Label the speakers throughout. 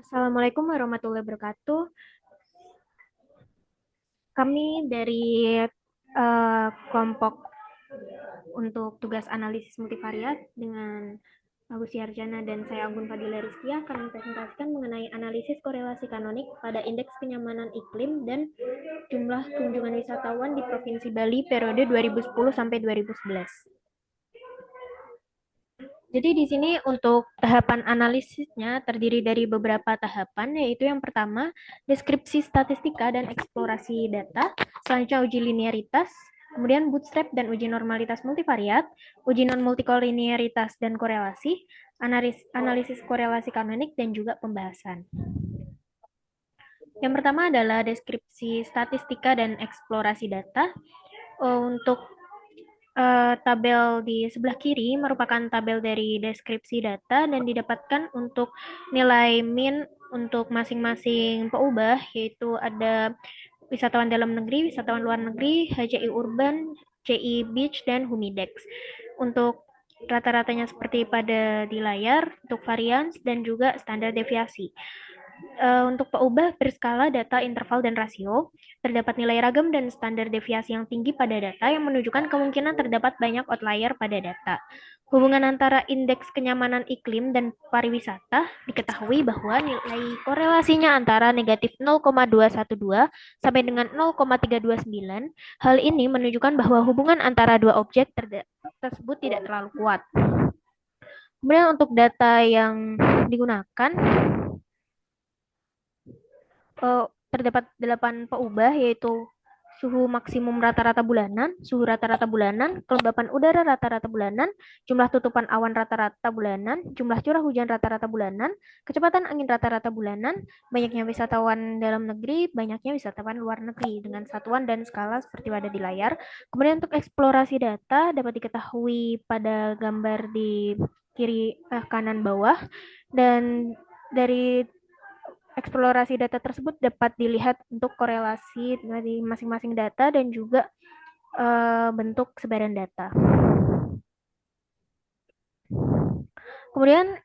Speaker 1: Assalamualaikum warahmatullahi wabarakatuh. Kami dari kelompok untuk tugas analisis multivariat dengan Agus Yarjana dan saya Anggun Fadila Rizkia akan mempresentasikan mengenai analisis korelasi kanonik pada indeks kenyamanan iklim dan jumlah kunjungan wisatawan di Provinsi Bali periode 2010 sampai 2011. Jadi di sini untuk tahapan analisisnya terdiri dari beberapa tahapan, yaitu yang pertama, deskripsi statistika dan eksplorasi data, selanjutnya uji linearitas, kemudian bootstrap dan uji normalitas multivariat, uji non-multikolinearitas dan korelasi, analisis korelasi kanonik, dan juga pembahasan. Yang pertama adalah deskripsi statistika dan eksplorasi data. Untuk tabel di sebelah kiri merupakan tabel dari deskripsi data dan didapatkan untuk nilai min untuk masing-masing peubah, yaitu ada wisatawan dalam negeri, wisatawan luar negeri, HCI urban, CI beach, dan humidex. Untuk rata-ratanya seperti pada di layar, untuk varians dan juga standar deviasi. Untuk peubah berskala data interval dan rasio, terdapat nilai ragam dan standar deviasi yang tinggi pada data yang menunjukkan kemungkinan terdapat banyak outlier pada data. Hubungan antara indeks kenyamanan iklim dan pariwisata diketahui bahwa nilai korelasinya antara negatif 0,212 sampai dengan 0,329. Hal ini menunjukkan bahwa hubungan antara dua objek tersebut tidak terlalu kuat. Kemudian untuk data yang digunakan, terdapat 8 peubah, yaitu suhu maksimum rata-rata bulanan, suhu rata-rata bulanan, kelembapan udara rata-rata bulanan, jumlah tutupan awan rata-rata bulanan, jumlah curah hujan rata-rata bulanan, kecepatan angin rata-rata bulanan, banyaknya wisatawan dalam negeri, banyaknya wisatawan luar negeri dengan satuan dan skala seperti ada di layar. Kemudian untuk eksplorasi data dapat diketahui pada gambar di kiri kanan bawah, dan dari eksplorasi data tersebut dapat dilihat untuk korelasi dari masing-masing data dan juga bentuk sebaran data. Kemudian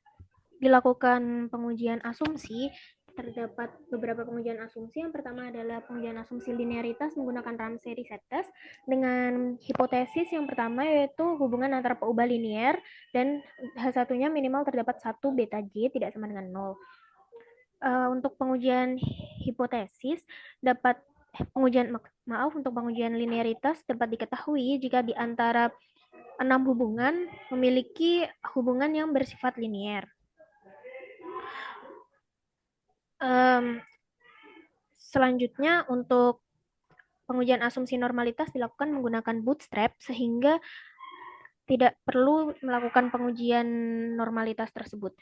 Speaker 1: dilakukan pengujian asumsi. Terdapat beberapa pengujian asumsi. Yang pertama adalah pengujian asumsi linearitas menggunakan Ramsey Reset Test dengan hipotesis yang pertama, yaitu hubungan antara peubah linear dan H1-nya minimal terdapat 1 beta J tidak sama dengan 0. Untuk pengujian hipotesis dapat untuk pengujian linearitas dapat diketahui jika di antara 6 hubungan memiliki hubungan yang bersifat linear. Selanjutnya untuk pengujian asumsi normalitas dilakukan menggunakan bootstrap sehingga tidak perlu melakukan pengujian normalitas tersebut.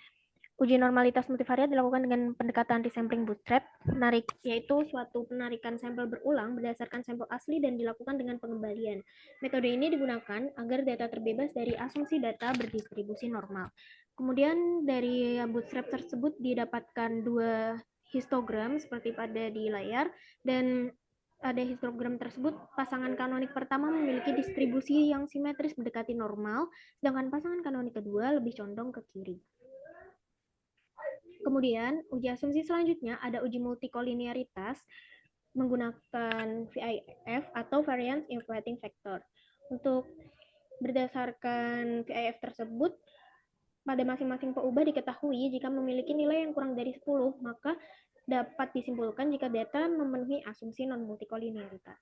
Speaker 1: Uji normalitas multivariat dilakukan dengan pendekatan resampling bootstrap, yaitu suatu penarikan sampel berulang berdasarkan sampel asli dan dilakukan dengan pengembalian. Metode ini digunakan agar data terbebas dari asumsi data berdistribusi normal. Kemudian dari bootstrap tersebut didapatkan 2 histogram seperti pada di layar, dan pada histogram tersebut pasangan kanonik pertama memiliki distribusi yang simetris mendekati normal, sedangkan pasangan kanonik kedua lebih condong ke kiri. Kemudian, uji asumsi selanjutnya ada uji multikolinearitas menggunakan VIF atau Variance Inflating Factor. Untuk berdasarkan VIF tersebut, pada masing-masing peubah diketahui jika memiliki nilai yang kurang dari 10, maka dapat disimpulkan jika data memenuhi asumsi non-multikolinearitas.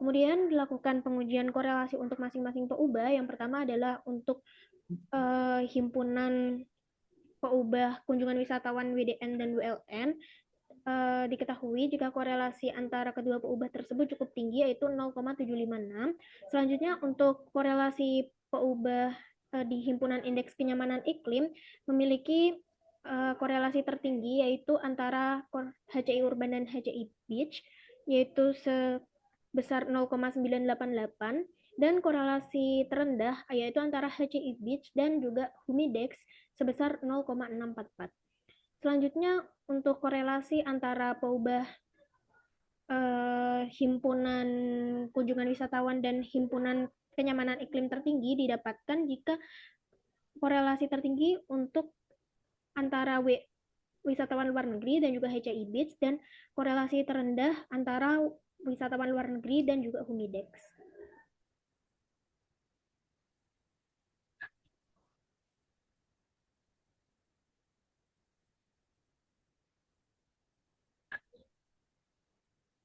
Speaker 1: Kemudian dilakukan pengujian korelasi untuk masing-masing peubah. Yang pertama adalah untuk himpunan peubah kunjungan wisatawan WDN dan WLN. Diketahui jika korelasi antara kedua peubah tersebut cukup tinggi, yaitu 0,756. Selanjutnya untuk korelasi peubah di himpunan indeks kenyamanan iklim memiliki korelasi tertinggi, yaitu antara HCI urban dan HCI beach, yaitu sebesar 0,988, dan korelasi terendah yaitu antara HCI beach dan juga humidex sebesar 0,644. Selanjutnya untuk korelasi antara peubah himpunan kunjungan wisatawan dan himpunan kenyamanan iklim tertinggi didapatkan jika korelasi tertinggi untuk antara wisatawan luar negeri dan juga HCI Beach, dan korelasi terendah antara wisatawan luar negeri dan juga Humidex.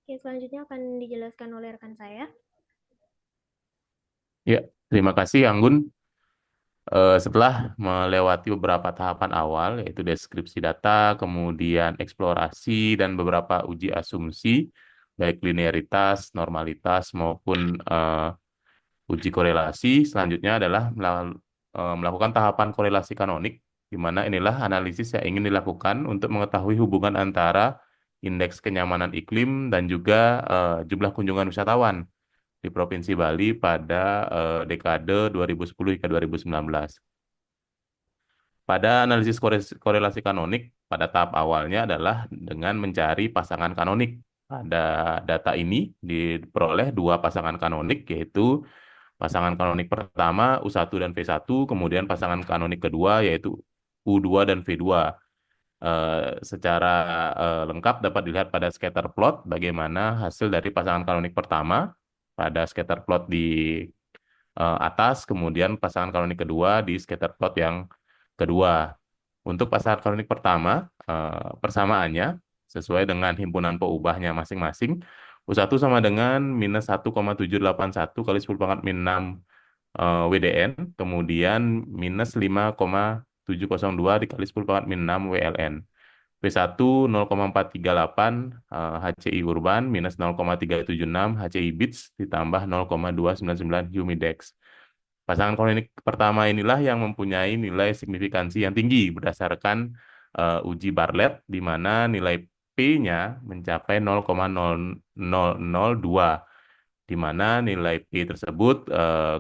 Speaker 1: Oke, selanjutnya akan dijelaskan oleh rekan saya.
Speaker 2: Ya, terima kasih Anggun. Setelah melewati beberapa tahapan awal, yaitu deskripsi data, kemudian eksplorasi, dan beberapa uji asumsi, baik linearitas, normalitas, maupun uji korelasi, selanjutnya adalah melakukan tahapan korelasi kanonik, di mana inilah analisis yang ingin dilakukan untuk mengetahui hubungan antara indeks kenyamanan iklim dan juga jumlah kunjungan wisatawan di Provinsi Bali pada dekade 2010 hingga 2019. Pada analisis korelasi kanonik, pada tahap awalnya adalah dengan mencari pasangan kanonik. Pada data ini diperoleh dua pasangan kanonik, yaitu pasangan kanonik pertama U1 dan V1, kemudian pasangan kanonik kedua yaitu U2 dan V2. Secara lengkap dapat dilihat pada scatter plot bagaimana hasil dari pasangan kanonik pertama pada scatter plot di atas, kemudian pasangan kanonik kedua di scatter plot yang kedua. Untuk pasangan kanonik pertama, persamaannya sesuai dengan himpunan peubahnya masing-masing. U1 sama dengan minus 1,781 kali 10 pangkat min 6 WDN, kemudian minus 5,702 dikali 10 pangkat min 6 WLN. P1 0,438 HCI Urban minus 0,376 HCI Beats ditambah 0,299 Humidex. Pasangan kanonik pertama inilah yang mempunyai nilai signifikansi yang tinggi berdasarkan uji Bartlett, di mana nilai P-nya mencapai 0,0002, di mana nilai P tersebut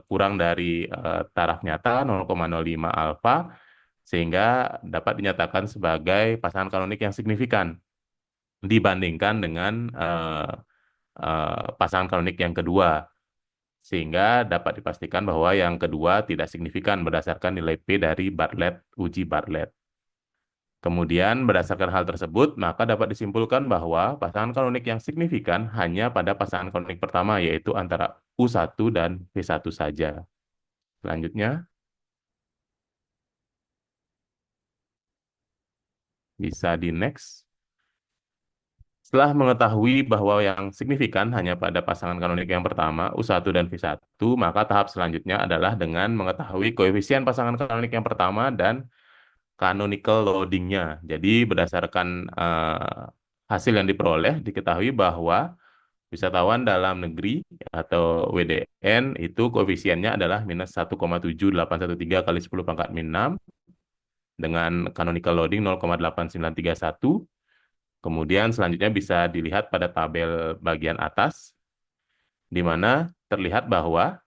Speaker 2: kurang dari taraf nyata 0,05 alfa, sehingga dapat dinyatakan sebagai pasangan kanonik yang signifikan dibandingkan dengan pasangan kanonik yang kedua, sehingga dapat dipastikan bahwa yang kedua tidak signifikan berdasarkan nilai P dari Bartlett, uji Bartlett. Kemudian berdasarkan hal tersebut, maka dapat disimpulkan bahwa pasangan kanonik yang signifikan hanya pada pasangan kanonik pertama, yaitu antara U1 dan V1 saja. Selanjutnya, bisa di next. Setelah mengetahui bahwa yang signifikan hanya pada pasangan kanonik yang pertama, U1 dan V1, maka tahap selanjutnya adalah dengan mengetahui koefisien pasangan kanonik yang pertama dan canonical loading-nya. Jadi berdasarkan hasil yang diperoleh, diketahui bahwa wisatawan dalam negeri atau WDN itu koefisiennya adalah minus 1,7813 kali 10 pangkat min 6 dengan canonical loading 0,8931. Kemudian selanjutnya bisa dilihat pada tabel bagian atas, di mana terlihat bahwa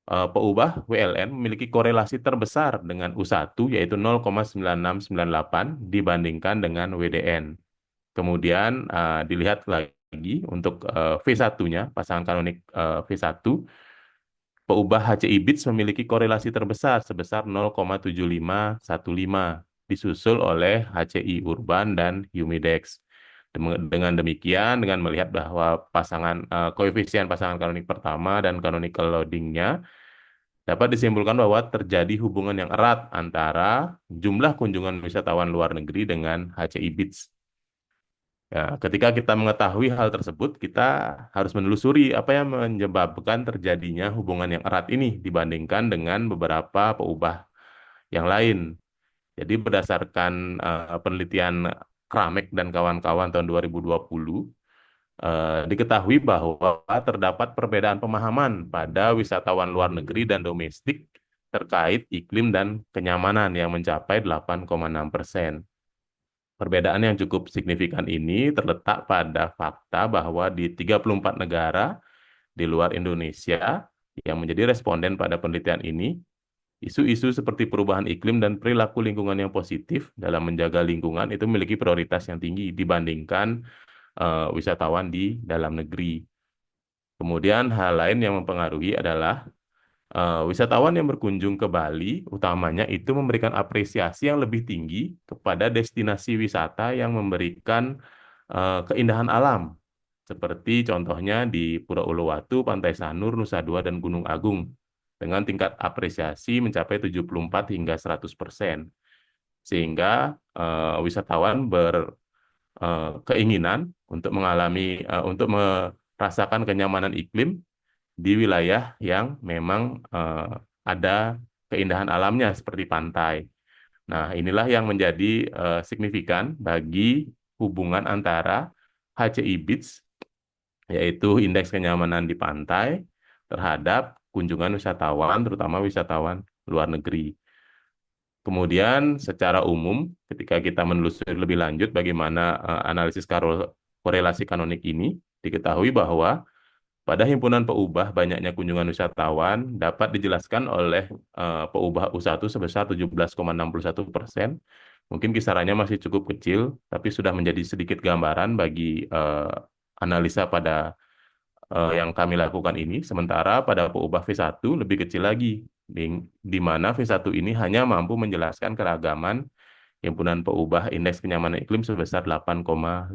Speaker 2: peubah WLN memiliki korelasi terbesar dengan U1, yaitu 0,9698 dibandingkan dengan WDN. Kemudian dilihat lagi untuk V1-nya, pasangan kanonik V1, peubah HCI Beats memiliki korelasi terbesar sebesar 0,7515, disusul oleh HCI Urban dan Humidex. Dengan demikian, dengan melihat bahwa koefisien pasangan kanonik pertama dan canonical loading-nya, dapat disimpulkan bahwa terjadi hubungan yang erat antara jumlah kunjungan wisatawan luar negeri dengan HCI Beats. Ya, ketika kita mengetahui hal tersebut, kita harus menelusuri apa yang menyebabkan terjadinya hubungan yang erat ini dibandingkan dengan beberapa peubah yang lain. Jadi berdasarkan penelitian Kramek dan kawan-kawan tahun 2020, diketahui bahwa terdapat perbedaan pemahaman pada wisatawan luar negeri dan domestik terkait iklim dan kenyamanan yang mencapai 8,6%. Perbedaan yang cukup signifikan ini terletak pada fakta bahwa di 34 negara di luar Indonesia yang menjadi responden pada penelitian ini, isu-isu seperti perubahan iklim dan perilaku lingkungan yang positif dalam menjaga lingkungan itu memiliki prioritas yang tinggi dibandingkan wisatawan di dalam negeri. Kemudian hal lain yang mempengaruhi adalah wisatawan yang berkunjung ke Bali utamanya itu memberikan apresiasi yang lebih tinggi kepada destinasi wisata yang memberikan keindahan alam. Seperti contohnya di Pura Uluwatu, Pantai Sanur, Nusa Dua, dan Gunung Agung dengan tingkat apresiasi mencapai 74 hingga 100%. Sehingga wisatawan berkeinginan untuk untuk merasakan kenyamanan iklim di wilayah yang memang ada keindahan alamnya seperti pantai. Nah, inilah yang menjadi signifikan bagi hubungan antara HCI Beach, yaitu indeks kenyamanan di pantai, terhadap kunjungan wisatawan, terutama wisatawan luar negeri. Kemudian secara umum, ketika kita menelusuri lebih lanjut bagaimana analisis korelasi kanonik ini, diketahui bahwa pada himpunan peubah banyaknya kunjungan wisatawan dapat dijelaskan oleh peubah U1 sebesar 17,61%. Mungkin kisarannya masih cukup kecil, tapi sudah menjadi sedikit gambaran bagi analisa pada yang kami lakukan ini. Sementara pada peubah V1 lebih kecil lagi, di mana V1 ini hanya mampu menjelaskan keragaman himpunan peubah indeks kenyamanan iklim sebesar 8,57%.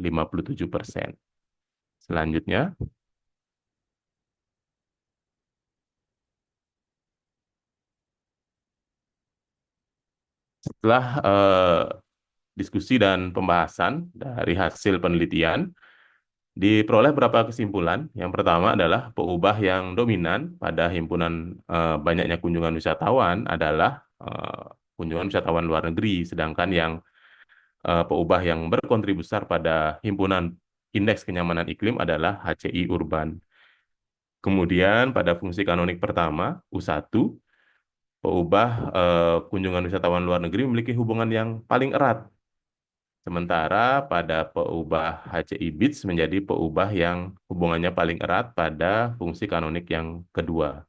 Speaker 2: Selanjutnya, setelah diskusi dan pembahasan dari hasil penelitian, diperoleh beberapa kesimpulan. Yang pertama adalah peubah yang dominan pada himpunan banyaknya kunjungan wisatawan adalah kunjungan wisatawan luar negeri, sedangkan yang peubah yang berkontribusi besar pada himpunan indeks kenyamanan iklim adalah HCI urban. Kemudian pada fungsi kanonik pertama, U1, peubah kunjungan wisatawan luar negeri memiliki hubungan yang paling erat. Sementara pada peubah HCI Beach menjadi peubah yang hubungannya paling erat pada fungsi kanonik yang kedua.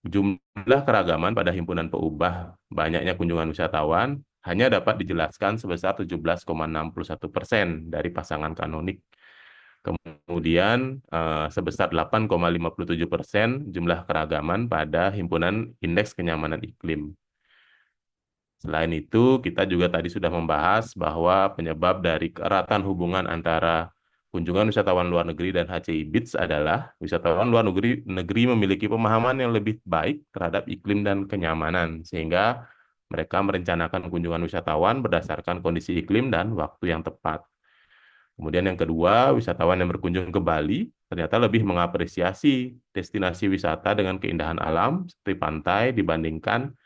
Speaker 2: Jumlah keragaman pada himpunan peubah banyaknya kunjungan wisatawan hanya dapat dijelaskan sebesar 17,61% dari pasangan kanonik. Kemudian sebesar 8,57% jumlah keragaman pada himpunan indeks kenyamanan iklim. Selain itu, kita juga tadi sudah membahas bahwa penyebab dari keeratan hubungan antara kunjungan wisatawan luar negeri dan HCI Beach adalah wisatawan luar negeri memiliki pemahaman yang lebih baik terhadap iklim dan kenyamanan, sehingga mereka merencanakan kunjungan wisatawan berdasarkan kondisi iklim dan waktu yang tepat. Kemudian yang kedua, wisatawan yang berkunjung ke Bali ternyata lebih mengapresiasi destinasi wisata dengan keindahan alam seperti pantai dibandingkan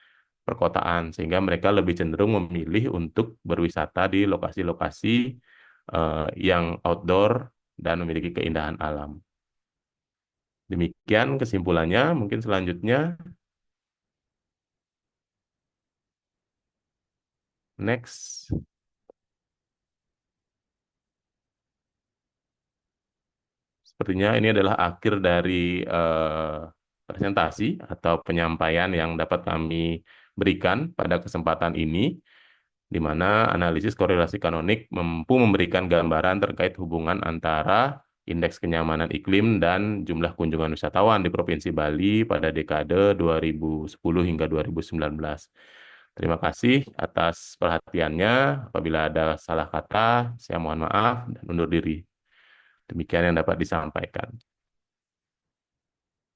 Speaker 2: perkotaan, sehingga mereka lebih cenderung memilih untuk berwisata di lokasi-lokasi yang outdoor dan memiliki keindahan alam. Demikian kesimpulannya. Mungkin selanjutnya, next. Sepertinya ini adalah akhir dari presentasi atau penyampaian yang dapat kami berikan pada kesempatan ini, di mana analisis korelasi kanonik mampu memberikan gambaran terkait hubungan antara indeks kenyamanan iklim dan jumlah kunjungan wisatawan di Provinsi Bali pada dekade 2010 hingga 2019. Terima kasih atas perhatiannya. Apabila ada salah kata, saya mohon maaf dan undur diri. Demikian yang dapat disampaikan.